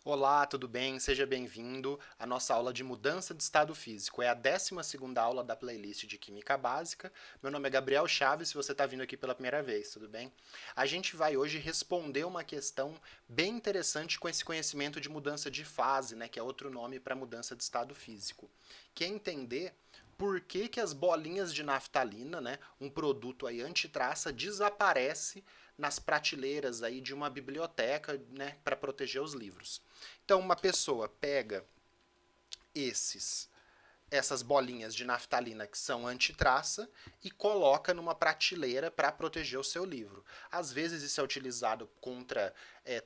Olá, tudo bem? Seja bem-vindo à nossa aula de mudança de estado físico. É a 12ª aula da playlist de Química Básica. Meu nome é Gabriel Chaves, se você está vindo aqui pela primeira vez, tudo bem? A gente vai hoje responder uma questão bem interessante com esse conhecimento de mudança de fase, né, que é outro nome para mudança de estado físico. Que é entender por que, que as bolinhas de naftalina, né, um produto aí antitraça, desaparece nas prateleiras aí de uma biblioteca, né, para proteger os livros. Então, uma pessoa pega esses essas bolinhas de naftalina que são antitraça e coloca numa prateleira para proteger o seu livro. Às vezes isso é utilizado contra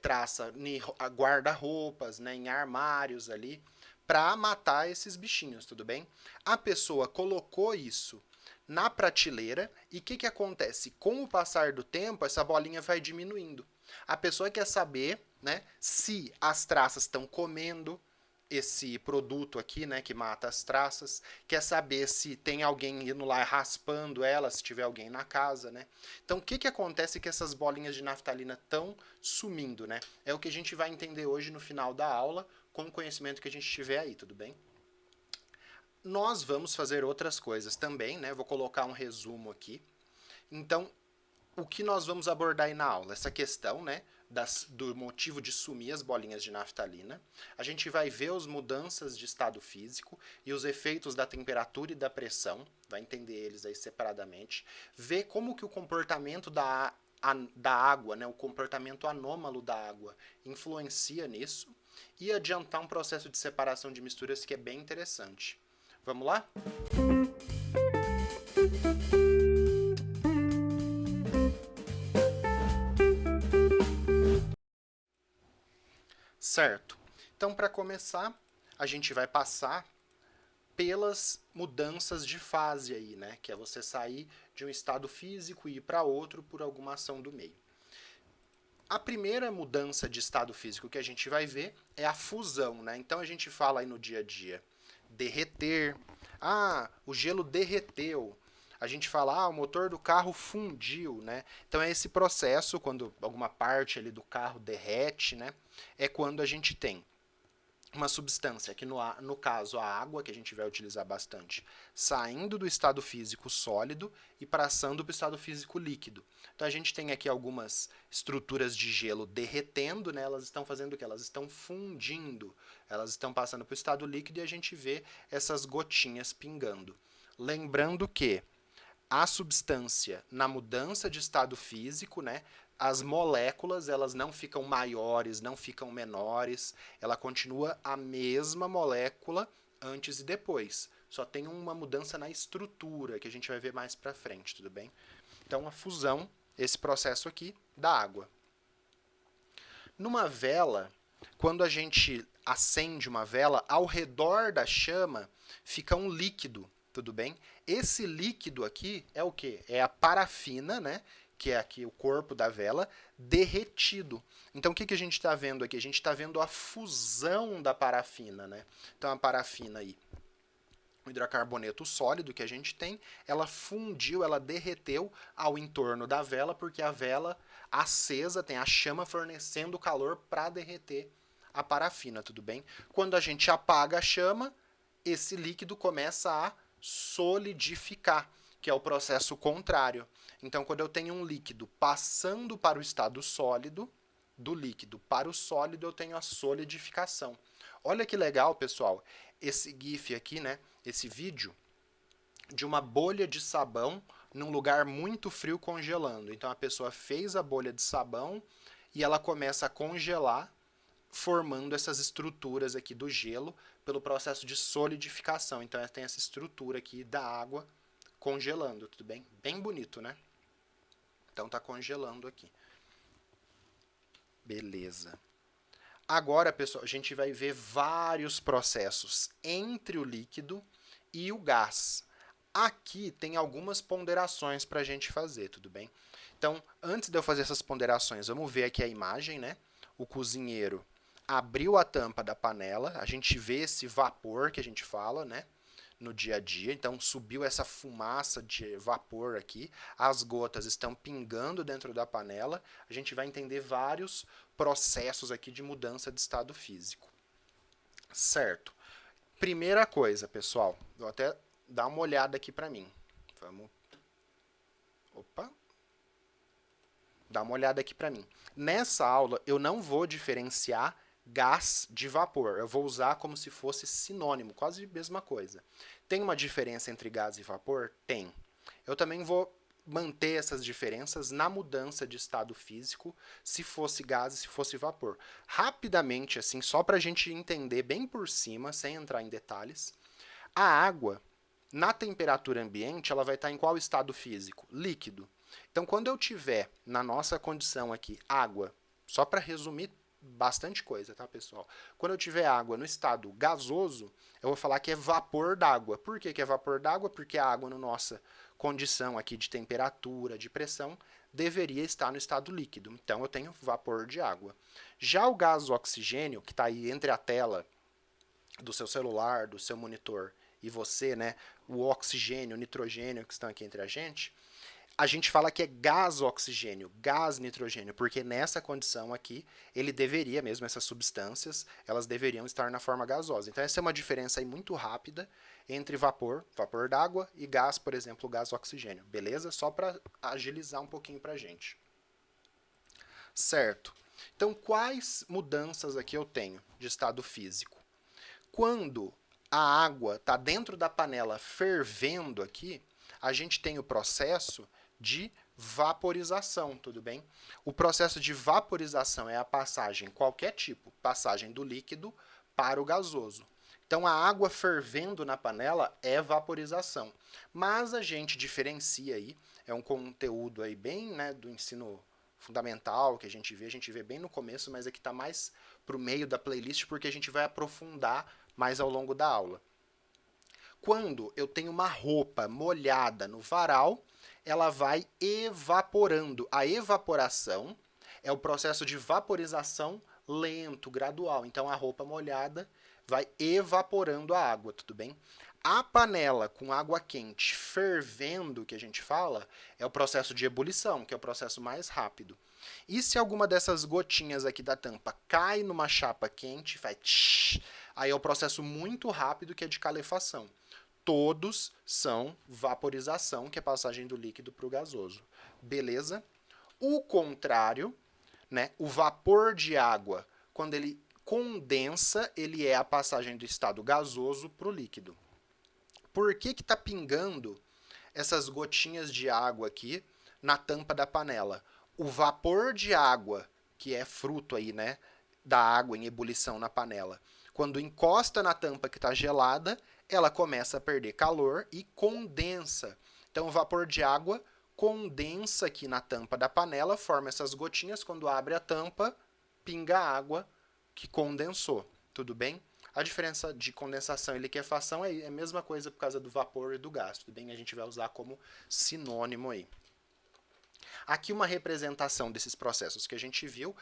traça em guarda-roupas, né, em armários ali, para matar esses bichinhos, tudo bem? A pessoa colocou isso na prateleira e o que acontece? Com o passar do tempo, essa bolinha vai diminuindo. A pessoa quer saber, né, se as traças estão comendo esse produto aqui, né, que mata as traças, quer saber se tem alguém indo lá raspando ela, se tiver alguém na casa, né? Então, o que acontece que essas bolinhas de naftalina estão sumindo, né? É o que a gente vai entender hoje no final da aula, com o conhecimento que a gente tiver aí, tudo bem? Nós vamos fazer outras coisas também, né? Vou colocar um resumo aqui. Então, o que nós vamos abordar aí na aula? Essa questão, né, do motivo de sumir as bolinhas de naftalina. A gente vai ver as mudanças de estado físico e os efeitos da temperatura e da pressão, vai entender eles aí separadamente. Ver como que o comportamento da água, né, o comportamento anômalo da água influencia nisso e adiantar um processo de separação de misturas que é bem interessante. Vamos lá? Certo. Então, para começar, a gente vai passar pelas mudanças de fase aí, né? Que é você sair de um estado físico e ir para outro por alguma ação do meio. A primeira mudança de estado físico que a gente vai ver é a fusão, né? Então a gente fala aí no dia a dia derreter. Ah, o gelo derreteu. A gente fala, ah, o motor do carro fundiu, né? Então é esse processo, quando alguma parte ali do carro derrete, né? É quando a gente tem uma substância que no caso a água, que a gente vai utilizar bastante, saindo do estado físico sólido e passando para o estado físico líquido. Então a gente tem aqui algumas estruturas de gelo derretendo, né? Elas estão fazendo o que? Elas estão fundindo, elas estão passando para o estado líquido e a gente vê essas gotinhas pingando. Lembrando que a substância na mudança de estado físico, né? As moléculas, elas não ficam maiores, não ficam menores, ela continua a mesma molécula antes e depois. Só tem uma mudança na estrutura que a gente vai ver mais para frente, tudo bem? Então a fusão, esse processo aqui da água. Numa vela, quando a gente acende uma vela, ao redor da chama fica um líquido, tudo bem? Esse líquido aqui é o que? É a parafina, né? Que é aqui o corpo da vela, derretido. Então o que a gente está vendo aqui? A gente está vendo a fusão da parafina, né? Então a parafina aí, o hidrocarboneto sólido que a gente tem, ela fundiu, ela derreteu ao entorno da vela, porque a vela acesa tem a chama fornecendo calor para derreter a parafina, tudo bem? Quando a gente apaga a chama, esse líquido começa a solidificar, que é o processo contrário. Então, quando eu tenho um líquido passando para o estado sólido, do líquido para o sólido, eu tenho a solidificação. Olha que legal, pessoal, esse GIF aqui, né? Esse vídeo de uma bolha de sabão num lugar muito frio congelando. Então a pessoa fez a bolha de sabão e ela começa a congelar, formando essas estruturas aqui do gelo pelo processo de solidificação. Então ela tem essa estrutura aqui da água congelando, tudo bem? Bem bonito, né? Então tá congelando aqui. Beleza. Agora, pessoal, a gente vai ver vários processos entre o líquido e o gás. Aqui tem algumas ponderações para a gente fazer, tudo bem? Então, antes de eu fazer essas ponderações, vamos ver aqui a imagem, né? O cozinheiro abriu a tampa da panela, a gente vê esse vapor que a gente fala, né? No dia a dia, então subiu essa fumaça de vapor aqui, as gotas estão pingando dentro da panela, a gente vai entender vários processos aqui de mudança de estado físico. Certo. Primeira coisa, pessoal, vou até dar uma olhada aqui para mim. Vamos. Opa. Dá uma olhada aqui para mim. Nessa aula, eu não vou diferenciar gás de vapor. Eu vou usar como se fosse sinônimo, quase a mesma coisa. Tem uma diferença entre gás e vapor? Tem. Eu também vou manter essas diferenças na mudança de estado físico, se fosse gás e se fosse vapor. Rapidamente, assim, só para a gente entender bem por cima, sem entrar em detalhes, a água, na temperatura ambiente, ela vai estar em qual estado físico? Líquido. Então, quando eu tiver, na nossa condição aqui, água, só para resumir bastante coisa, tá, pessoal? Quando eu tiver água no estado gasoso, eu vou falar que é vapor d'água. Por que é vapor d'água? Porque a água, na nossa condição aqui de temperatura, de pressão, deveria estar no estado líquido. Então, eu tenho vapor de água. Já o gás oxigênio, que está aí entre a tela do seu celular, do seu monitor e você, né, o oxigênio, o nitrogênio que estão aqui entre a gente fala que é gás oxigênio, gás nitrogênio, porque nessa condição aqui, ele deveria mesmo, essas substâncias, elas deveriam estar na forma gasosa. Então, essa é uma diferença aí muito rápida entre vapor d'água, e gás, por exemplo, gás oxigênio. Beleza? Só para agilizar um pouquinho para a gente. Certo. Então, quais mudanças aqui eu tenho de estado físico? Quando a água está dentro da panela fervendo aqui, a gente tem o processo de vaporização, tudo bem? O processo de vaporização é a passagem, qualquer tipo, passagem do líquido para o gasoso. Então, a água fervendo na panela é vaporização. Mas a gente diferencia aí, é um conteúdo aí bem, né, do ensino fundamental que a gente vê bem no começo, mas aqui está mais para o meio da playlist, porque a gente vai aprofundar mais ao longo da aula. Quando eu tenho uma roupa molhada no varal, ela vai evaporando. A evaporação é o processo de vaporização lento, gradual. Então, a roupa molhada vai evaporando a água, tudo bem? A panela com água quente fervendo, que a gente fala, é o processo de ebulição, que é o processo mais rápido. E se alguma dessas gotinhas aqui da tampa cai numa chapa quente, faz tsh, aí é o processo muito rápido que é de calefação. Todos são vaporização, que é passagem do líquido para o gasoso. Beleza? O contrário, né? O vapor de água, quando ele condensa, ele é a passagem do estado gasoso para o líquido. Por que está pingando essas gotinhas de água aqui na tampa da panela? O vapor de água, que é fruto aí, né, da água em ebulição na panela, quando encosta na tampa que está gelada, ela começa a perder calor e condensa. Então, o vapor de água condensa aqui na tampa da panela, forma essas gotinhas, quando abre a tampa, pinga a água que condensou. Tudo bem? A diferença de condensação e liquefação é a mesma coisa por causa do vapor e do gás. Tudo bem? A gente vai usar como sinônimo aí. Aqui uma representação desses processos que a gente viu,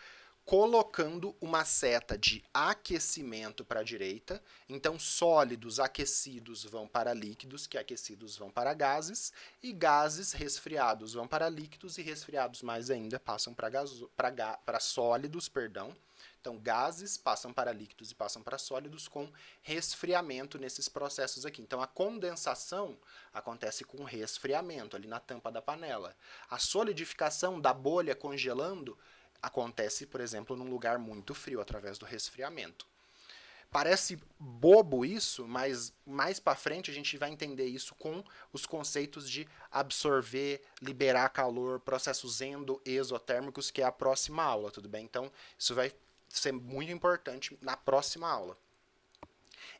colocando uma seta de aquecimento para a direita. Então, sólidos aquecidos vão para líquidos, que aquecidos vão para gases, e gases resfriados vão para líquidos, e resfriados mais ainda passam para sólidos, perdão. Então, gases passam para líquidos e passam para sólidos com resfriamento nesses processos aqui. Então, a condensação acontece com resfriamento ali na tampa da panela. A solidificação da bolha congelando acontece, por exemplo, num lugar muito frio, através do resfriamento. Parece bobo isso, mas mais para frente a gente vai entender isso com os conceitos de absorver, liberar calor, processos endo-exotérmicos, que é a próxima aula, tudo bem? Então, isso vai ser muito importante na próxima aula.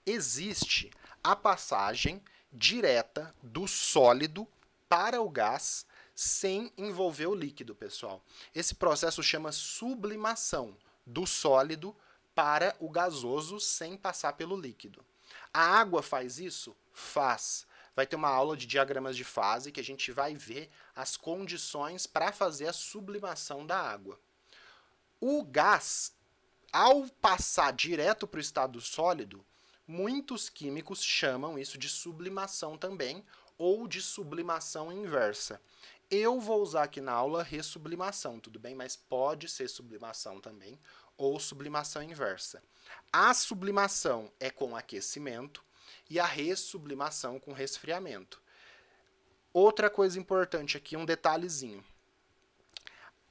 Existe a passagem direta do sólido para o gás sem envolver o líquido, pessoal. Esse processo chama sublimação, do sólido para o gasoso sem passar pelo líquido. A água faz isso? Faz. Vai ter uma aula de diagramas de fase que a gente vai ver as condições para fazer a sublimação da água. O gás, ao passar direto para o estado sólido, muitos químicos chamam isso de sublimação também, ou de sublimação inversa. Eu vou usar aqui na aula ressublimação, tudo bem? Mas pode ser sublimação também, ou sublimação inversa. A sublimação é com aquecimento e a ressublimação com resfriamento. Outra coisa importante aqui, um detalhezinho.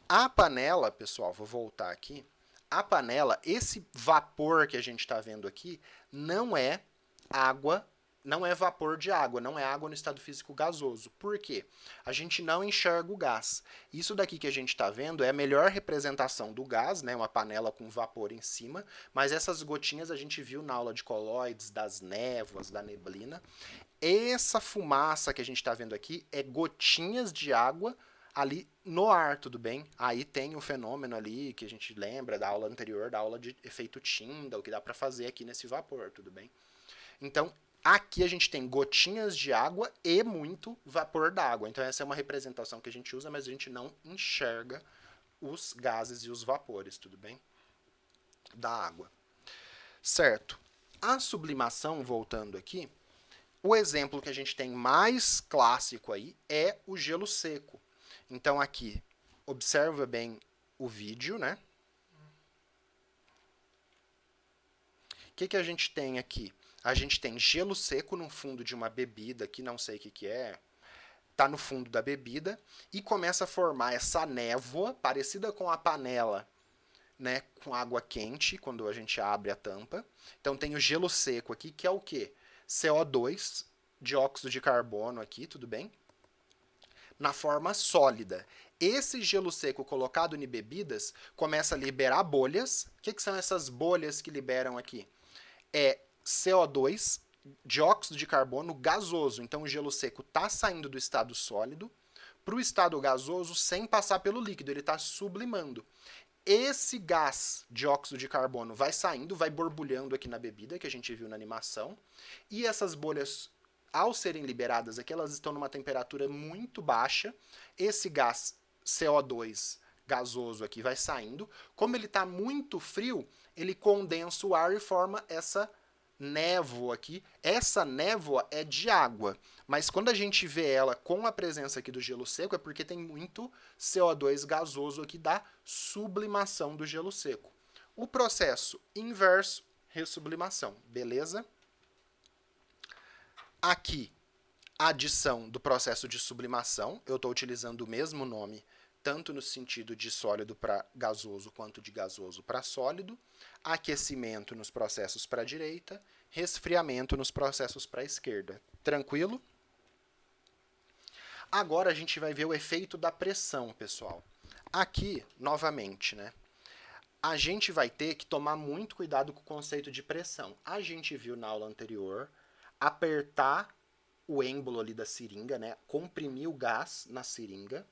A panela, pessoal, vou voltar aqui. A panela, esse vapor que a gente está vendo aqui, não é água, não é vapor de água, não é água no estado físico gasoso. Por quê? A gente não enxerga o gás. Isso daqui que a gente está vendo é a melhor representação do gás, né? Uma panela com vapor em cima, mas essas gotinhas a gente viu na aula de colóides, das névoas, da neblina. Essa fumaça que a gente está vendo aqui é gotinhas de água ali no ar, tudo bem? Aí tem o fenômeno ali que a gente lembra da aula anterior, da aula de efeito Tyndall, o que dá para fazer aqui nesse vapor, tudo bem? Então, aqui a gente tem gotinhas de água e muito vapor d'água. Então, essa é uma representação que a gente usa, mas a gente não enxerga os gases e os vapores, tudo bem? Da água. Certo. A sublimação, voltando aqui, o exemplo que a gente tem mais clássico aí é o gelo seco. Então, aqui, observa bem o vídeo, né? O que a gente tem aqui? A gente tem gelo seco no fundo de uma bebida, que não sei o que é, está no fundo da bebida, e começa a formar essa névoa, parecida com a panela, né, com água quente, quando a gente abre a tampa. Então tem o gelo seco aqui, que é o quê? CO2, dióxido de carbono aqui, tudo bem? Na forma sólida. Esse gelo seco colocado em bebidas começa a liberar bolhas. O que são essas bolhas que liberam aqui? É CO2, dióxido de carbono gasoso. Então o gelo seco está saindo do estado sólido para o estado gasoso sem passar pelo líquido, ele está sublimando. Esse gás, dióxido de carbono, vai saindo, vai borbulhando aqui na bebida, que a gente viu na animação, e essas bolhas, ao serem liberadas aqui, elas estão numa temperatura muito baixa. Esse gás CO2 gasoso aqui vai saindo. Como ele está muito frio, ele condensa o ar e forma essa névoa aqui. Essa névoa é de água, mas quando a gente vê ela com a presença aqui do gelo seco, é porque tem muito CO2 gasoso aqui da sublimação do gelo seco. O processo inverso, ressublimação, beleza? Aqui, adição do processo de sublimação, eu estou utilizando o mesmo nome, tanto no sentido de sólido para gasoso, quanto de gasoso para sólido. Aquecimento nos processos para a direita, resfriamento nos processos para a esquerda. Tranquilo? Agora a gente vai ver o efeito da pressão, pessoal. Aqui, novamente, né? A gente vai ter que tomar muito cuidado com o conceito de pressão. A gente viu na aula anterior apertar o êmbolo ali da seringa, né? Comprimir o gás na seringa.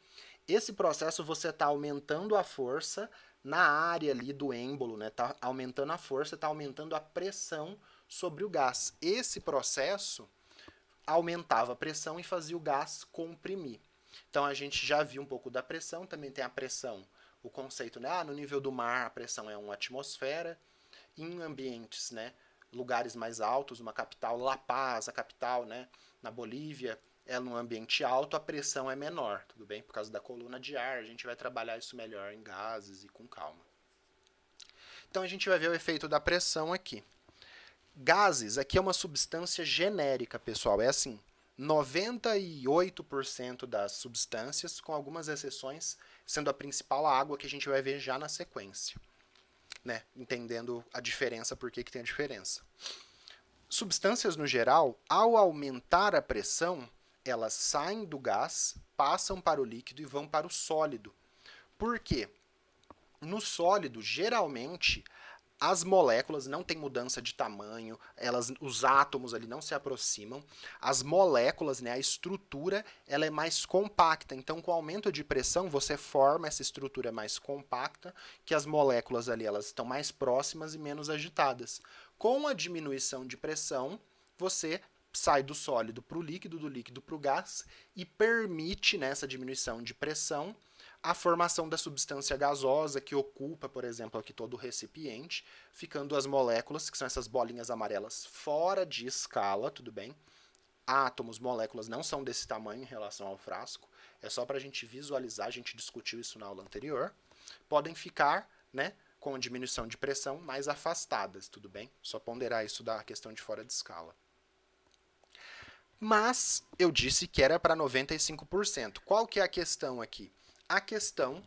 Esse processo você está aumentando a força na área ali do êmbolo, né? Tá aumentando a força, está aumentando a pressão sobre o gás. Esse processo aumentava a pressão e fazia o gás comprimir. Então a gente já viu um pouco da pressão, também tem a pressão, o conceito, né? No nível do mar a pressão é 1 atmosfera. Em ambientes, né, lugares mais altos, uma capital, La Paz, a capital, né, na Bolívia, é num ambiente alto, a pressão é menor, tudo bem? Por causa da coluna de ar, a gente vai trabalhar isso melhor em gases e com calma. Então a gente vai ver o efeito da pressão aqui. Gases, aqui é uma substância genérica, pessoal, é assim, 98% das substâncias, com algumas exceções, sendo a principal a água, que a gente vai ver já na sequência. Né, entendendo a diferença, por que tem a diferença. Substâncias, no geral, ao aumentar a pressão, elas saem do gás, passam para o líquido e vão para o sólido. Por quê? No sólido, geralmente, as moléculas não têm mudança de tamanho, os átomos ali não se aproximam, as moléculas, né, a estrutura, ela é mais compacta. Então, com o aumento de pressão, você forma essa estrutura mais compacta, que as moléculas ali elas estão mais próximas e menos agitadas. Com a diminuição de pressão, você sai do sólido para o líquido, do líquido para o gás, e permite, nessa diminuição de pressão, a formação da substância gasosa que ocupa, por exemplo, aqui todo o recipiente, ficando as moléculas, que são essas bolinhas amarelas, fora de escala, tudo bem? Átomos, moléculas não são desse tamanho em relação ao frasco. é só para a gente visualizar, a gente discutiu isso na aula anterior, podem ficar, né, com diminuição de pressão mais afastadas, tudo bem? Só ponderar isso da questão de fora de escala. Mas eu disse que era para 95%. Qual que é a questão aqui? A questão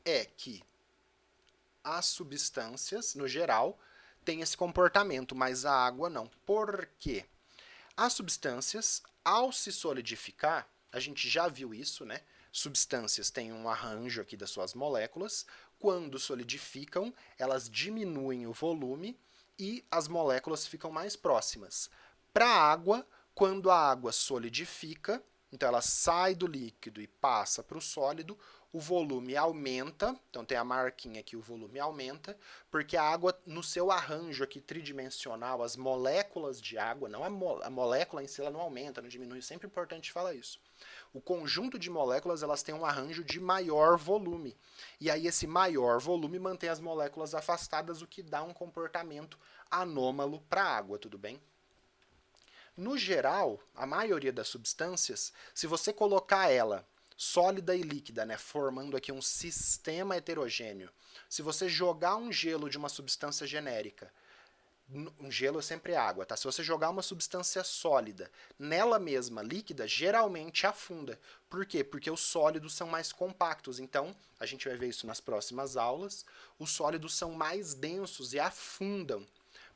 é que as substâncias, no geral, têm esse comportamento, mas a água não. Por quê? As substâncias, ao se solidificar, a gente já viu isso, né? Substâncias têm um arranjo aqui das suas moléculas. Quando solidificam, elas diminuem o volume e as moléculas ficam mais próximas. Para a água, quando a água solidifica, então ela sai do líquido e passa para o sólido, o volume aumenta, então tem a marquinha aqui, o volume aumenta, porque a água, no seu arranjo aqui tridimensional, as moléculas de água, não a molécula em si, ela não aumenta, não diminui, sempre importante falar isso. O conjunto de moléculas, elas têm um arranjo de maior volume, e aí esse maior volume mantém as moléculas afastadas, o que dá um comportamento anômalo para a água, tudo bem? No geral, a maioria das substâncias, se você colocar ela sólida e líquida, né, formando aqui um sistema heterogêneo, se você jogar um gelo de uma substância genérica, um gelo é sempre água, tá? Se você jogar uma substância sólida nela mesma, líquida, geralmente afunda. Por quê? Porque os sólidos são mais compactos. Então, a gente vai ver isso nas próximas aulas, os sólidos são mais densos e afundam.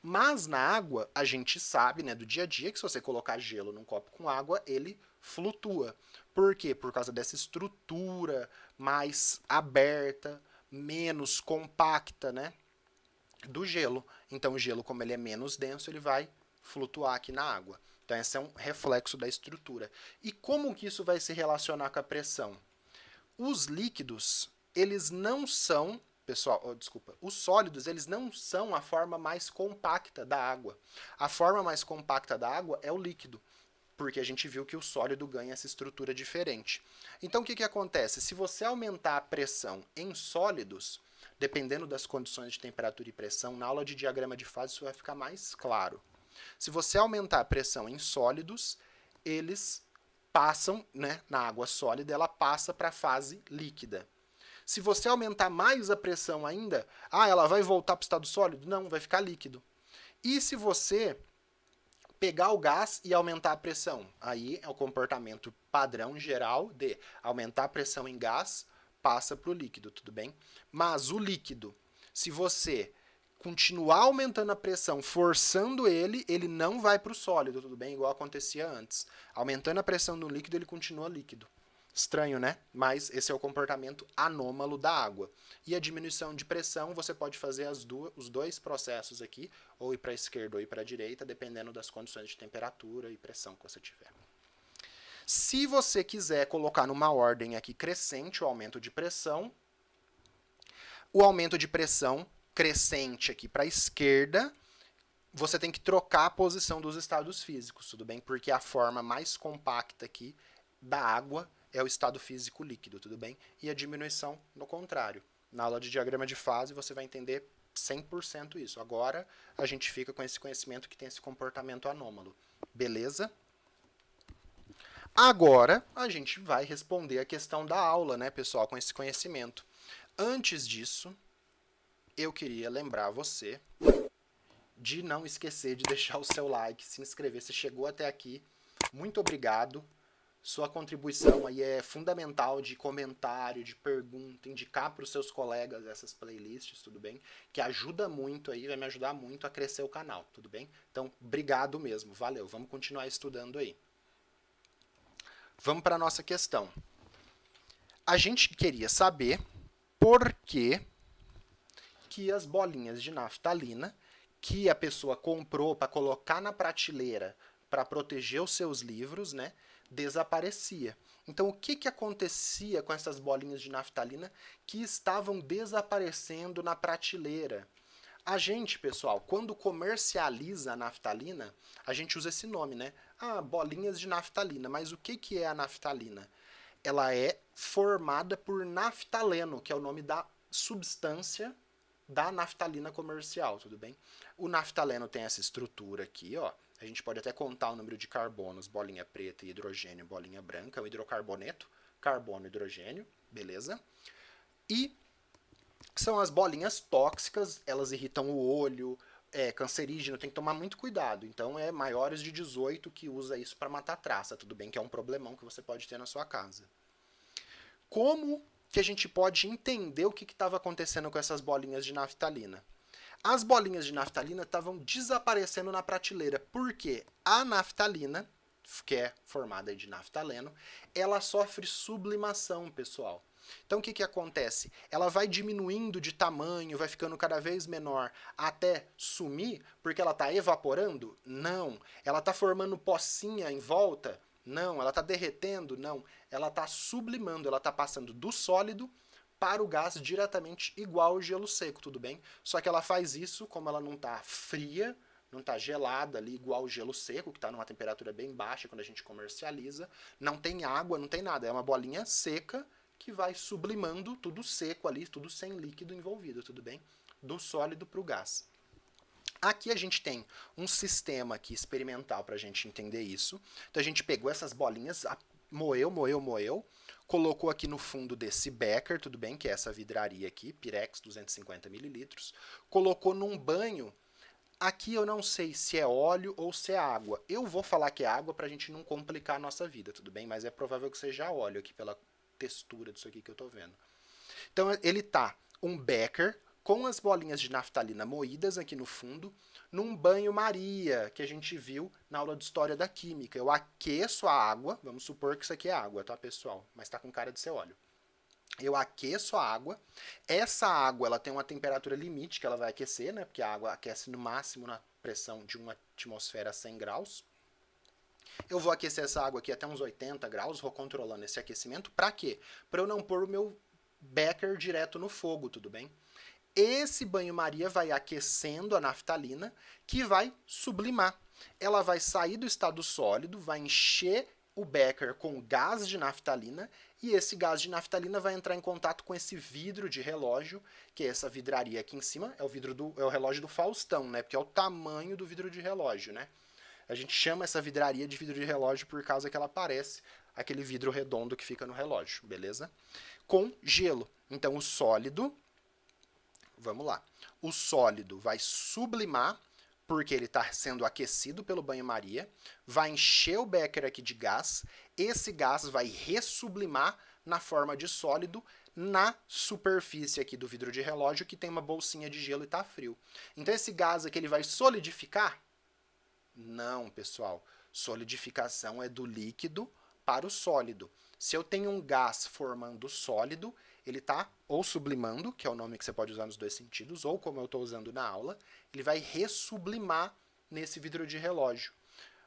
Mas na água, a gente sabe, né, do dia a dia, que se você colocar gelo num copo com água, ele flutua. Por quê? Por causa dessa estrutura mais aberta, menos compacta, né, do gelo. Então o gelo, como ele é menos denso, ele vai flutuar aqui na água. Então esse é um reflexo da estrutura. E como que isso vai se relacionar com a pressão? Os líquidos, eles não são, pessoal, desculpa, os sólidos, eles não são a forma mais compacta da água. A forma mais compacta da água é o líquido, porque a gente viu que o sólido ganha essa estrutura diferente. Então o que acontece? Se você aumentar a pressão em sólidos, dependendo das condições de temperatura e pressão, na aula de diagrama de fase isso vai ficar mais claro. Se você aumentar a pressão em sólidos, eles passam, né, na água sólida, ela passa para a fase líquida. Se você aumentar mais a pressão ainda, ela vai voltar para o estado sólido? Não, vai ficar líquido. E se você pegar o gás e aumentar a pressão? Aí é o comportamento padrão geral de aumentar a pressão em gás, passa para o líquido, tudo bem? Mas o líquido, se você continuar aumentando a pressão, forçando ele, ele não vai para o sólido, tudo bem? Igual acontecia antes. Aumentando a pressão no líquido, ele continua líquido. Estranho, né? Mas esse é o comportamento anômalo da água. E a diminuição de pressão, você pode fazer os dois processos aqui, ou ir para a esquerda ou ir para a direita, dependendo das condições de temperatura e pressão que você tiver. Se você quiser colocar numa ordem aqui crescente o aumento de pressão crescente aqui para a esquerda, você tem que trocar a posição dos estados físicos, tudo bem? Porque a forma mais compacta aqui da água é o estado físico líquido, tudo bem? E a diminuição no contrário. Na aula de diagrama de fase você vai entender 100% isso. Agora a gente fica com esse conhecimento que tem esse comportamento anômalo. Beleza? Agora a gente vai responder a questão da aula, né, pessoal, com esse conhecimento. Antes disso, eu queria lembrar você de não esquecer de deixar o seu like, se inscrever. Se chegou até aqui, muito obrigado. Sua contribuição aí é fundamental, de comentário, de pergunta, indicar para os seus colegas essas playlists, tudo bem? Que ajuda muito aí, vai me ajudar muito a crescer o canal, tudo bem? Então, obrigado mesmo, valeu, vamos continuar estudando aí. Vamos para a nossa questão. A gente queria saber por que as bolinhas de naftalina que a pessoa comprou para colocar na prateleira para proteger os seus livros, né, desaparecia. Então, o que acontecia com essas bolinhas de naftalina que estavam desaparecendo na prateleira? A gente, pessoal, quando comercializa a naftalina, a gente usa esse nome, né? Bolinhas de naftalina. Mas o que é a naftalina? Ela é formada por naftaleno, que é o nome da substância da naftalina comercial, tudo bem? O naftaleno tem essa estrutura aqui, ó. A gente pode até contar o número de carbonos, bolinha preta, e hidrogênio, bolinha branca, o hidrocarboneto, carbono, hidrogênio, beleza? E são as bolinhas tóxicas, elas irritam o olho, é cancerígeno, tem que tomar muito cuidado. Então é maiores de 18 que usa isso para matar traça, tudo bem que é um problemão que você pode ter na sua casa. Como que a gente pode entender o que estava acontecendo com essas bolinhas de naftalina? As bolinhas de naftalina estavam desaparecendo na prateleira, porque a naftalina, que é formada de naftaleno, ela sofre sublimação, pessoal. Então o que acontece? Ela vai diminuindo de tamanho, vai ficando cada vez menor até sumir, porque ela está evaporando? Não. Ela está formando pocinha em volta? Não. Ela está derretendo? Não. Ela está sublimando, ela está passando do sólido para o gás diretamente igual ao gelo seco, tudo bem? Só que ela faz isso, como ela não está fria, não está gelada ali igual o gelo seco, que está numa temperatura bem baixa quando a gente comercializa, não tem água, não tem nada, é uma bolinha seca que vai sublimando tudo seco ali, tudo sem líquido envolvido, tudo bem? Do sólido para o gás. Aqui a gente tem um sistema aqui experimental para a gente entender isso. Então a gente pegou essas bolinhas, moeu, colocou aqui no fundo desse becker, tudo bem, que é essa vidraria aqui, Pirex 250 ml, colocou num banho. Aqui eu não sei se é óleo ou se é água. Eu vou falar que é água para a gente não complicar a nossa vida, tudo bem? Mas é provável que seja óleo aqui pela textura disso aqui que eu estou vendo. Então ele tá um becker com as bolinhas de naftalina moídas aqui no fundo, num banho-maria que a gente viu na aula de História da Química. Eu aqueço a água, vamos supor que isso aqui é água, tá, pessoal? Mas tá com cara de ser óleo. Eu aqueço a água. Essa água ela tem uma temperatura limite que ela vai aquecer, né? Porque a água aquece no máximo na pressão de uma atmosfera a 100 graus. Eu vou aquecer essa água aqui até uns 80 graus, vou controlando esse aquecimento. Para quê? Para eu não pôr o meu becker direto no fogo, tudo bem? Esse banho-maria vai aquecendo a naftalina, que vai sublimar. Ela vai sair do estado sólido, vai encher o becker com gás de naftalina, e esse gás de naftalina vai entrar em contato com esse vidro de relógio, que é essa vidraria aqui em cima, é o relógio do Faustão, né? Porque é o tamanho do vidro de relógio, né? A gente chama essa vidraria de vidro de relógio por causa que ela parece aquele vidro redondo que fica no relógio, beleza? Com gelo. Então o sólido, vamos lá, o sólido vai sublimar, porque ele está sendo aquecido pelo banho-maria, vai encher o becker aqui de gás, esse gás vai ressublimar na forma de sólido na superfície aqui do vidro de relógio, que tem uma bolsinha de gelo e está frio. Então esse gás aqui ele vai solidificar? Não, pessoal. Solidificação é do líquido para o sólido. Se eu tenho um gás formando sólido, ele está ou sublimando, que é o nome que você pode usar nos dois sentidos, ou como eu estou usando na aula, ele vai ressublimar nesse vidro de relógio.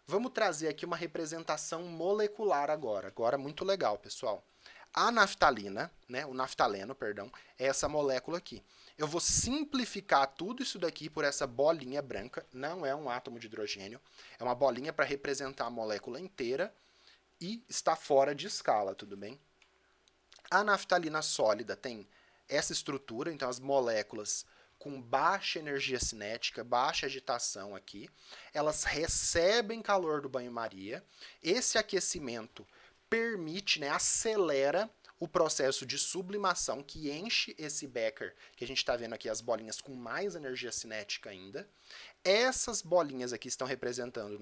Vamos trazer aqui uma representação molecular agora. Agora, muito legal, pessoal. A naftalina, né, o naftaleno, perdão, é essa molécula aqui. Eu vou simplificar tudo isso daqui por essa bolinha branca, não é um átomo de hidrogênio, é uma bolinha para representar a molécula inteira e está fora de escala, tudo bem? A naftalina sólida tem essa estrutura, então as moléculas com baixa energia cinética, baixa agitação aqui, elas recebem calor do banho-maria, esse aquecimento permite, né, acelera o processo de sublimação que enche esse becker, que a gente está vendo aqui as bolinhas com mais energia cinética ainda. Essas bolinhas aqui estão representando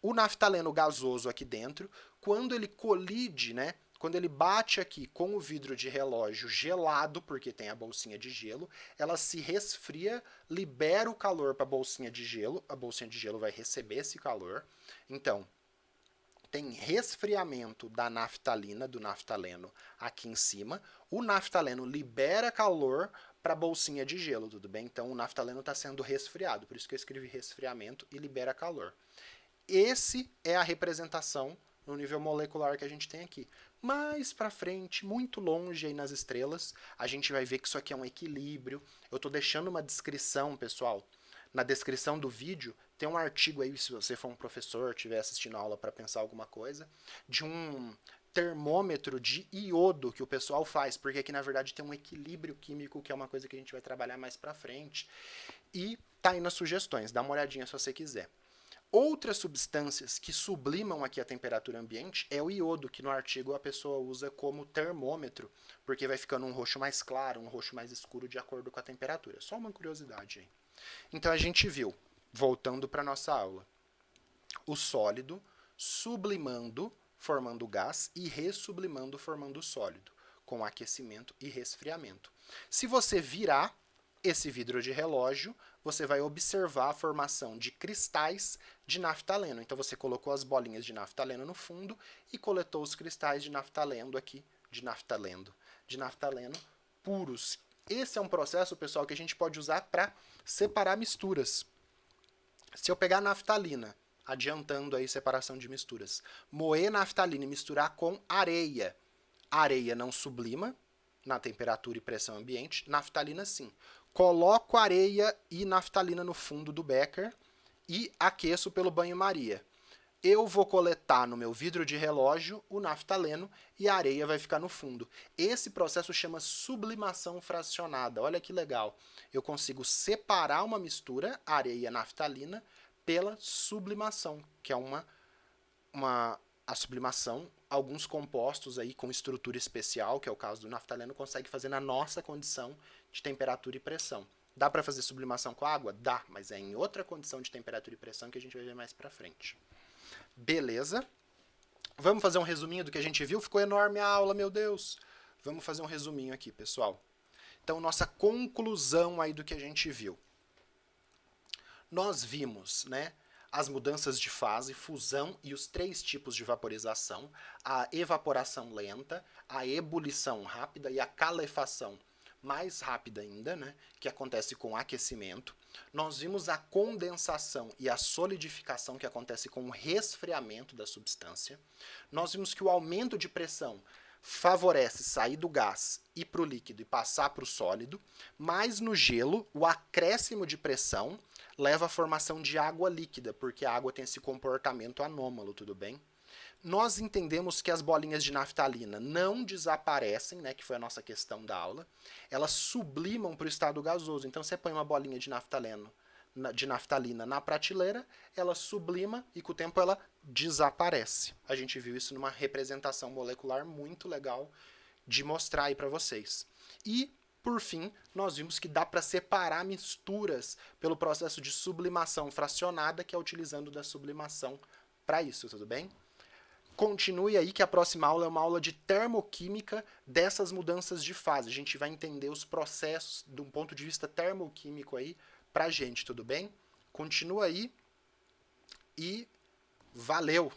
o naftaleno gasoso aqui dentro, quando ele colide, né, quando ele bate aqui com o vidro de relógio gelado, porque tem a bolsinha de gelo, ela se resfria, libera o calor para a bolsinha de gelo vai receber esse calor. Então, tem resfriamento da naftalina, do naftaleno aqui em cima. O naftaleno libera calor para a bolsinha de gelo, tudo bem? Então o naftaleno está sendo resfriado, por isso que eu escrevi resfriamento e libera calor. Esse é a representação no nível molecular que a gente tem aqui. Mais para frente, muito longe aí nas estrelas, a gente vai ver que isso aqui é um equilíbrio. Eu estou deixando uma descrição, pessoal. Na descrição do vídeo tem um artigo aí, se você for um professor, estiver assistindo a aula para pensar alguma coisa, de um termômetro de iodo que o pessoal faz, porque aqui na verdade tem um equilíbrio químico, que é uma coisa que a gente vai trabalhar mais para frente. E tá aí nas sugestões, dá uma olhadinha se você quiser. Outras substâncias que sublimam aqui a temperatura ambiente é o iodo, que no artigo a pessoa usa como termômetro, porque vai ficando um roxo mais claro, um roxo mais escuro de acordo com a temperatura. Só uma curiosidade aí. Então a gente viu, voltando para nossa aula, o sólido sublimando, formando gás, e ressublimando, formando sólido, com aquecimento e resfriamento. Se você virar esse vidro de relógio, você vai observar a formação de cristais de naftaleno. Então você colocou as bolinhas de naftaleno no fundo e coletou os cristais de naftaleno aqui, de naftaleno puros. Esse é um processo, pessoal, que a gente pode usar para separar misturas. Se eu pegar naftalina, adiantando aí separação de misturas, moer naftalina e misturar com areia, a areia não sublima na temperatura e pressão ambiente, naftalina sim. Coloco areia e naftalina no fundo do becker e aqueço pelo banho-maria. Eu vou coletar no meu vidro de relógio o naftaleno e a areia vai ficar no fundo. Esse processo chama sublimação fracionada. Olha que legal. Eu consigo separar uma mistura, areia e naftalina, pela sublimação, que é a sublimação, alguns compostos aí com estrutura especial, que é o caso do naftaleno, consegue fazer na nossa condição de temperatura e pressão. Dá para fazer sublimação com água? Dá, mas é em outra condição de temperatura e pressão que a gente vai ver mais para frente. Beleza? Vamos fazer um resuminho do que a gente viu? Ficou enorme a aula, meu Deus! Vamos fazer um resuminho aqui, pessoal. Então, nossa conclusão aí do que a gente viu. Nós vimos, né, as mudanças de fase, fusão e os 3 tipos de vaporização, a evaporação lenta, a ebulição rápida e a calefação mais rápida ainda, né, que acontece com aquecimento. Nós vimos a condensação e a solidificação que acontece com o resfriamento da substância. Nós vimos que o aumento de pressão favorece sair do gás, ir para o líquido e passar para o sólido, mas no gelo, o acréscimo de pressão leva à formação de água líquida, porque a água tem esse comportamento anômalo, tudo bem? Nós entendemos que as bolinhas de naftalina não desaparecem, né, que foi a nossa questão da aula, elas sublimam para o estado gasoso. Então você põe uma bolinha de naftalina na prateleira, ela sublima e com o tempo ela desaparece. A gente viu isso numa representação molecular muito legal de mostrar aí para vocês. E por fim, nós vimos que dá para separar misturas pelo processo de sublimação fracionada, que é utilizando da sublimação para isso, tudo bem? Continue aí que a próxima aula é uma aula de termoquímica dessas mudanças de fase. A gente vai entender os processos de um ponto de vista termoquímico aí pra gente, tudo bem? Continua aí e valeu!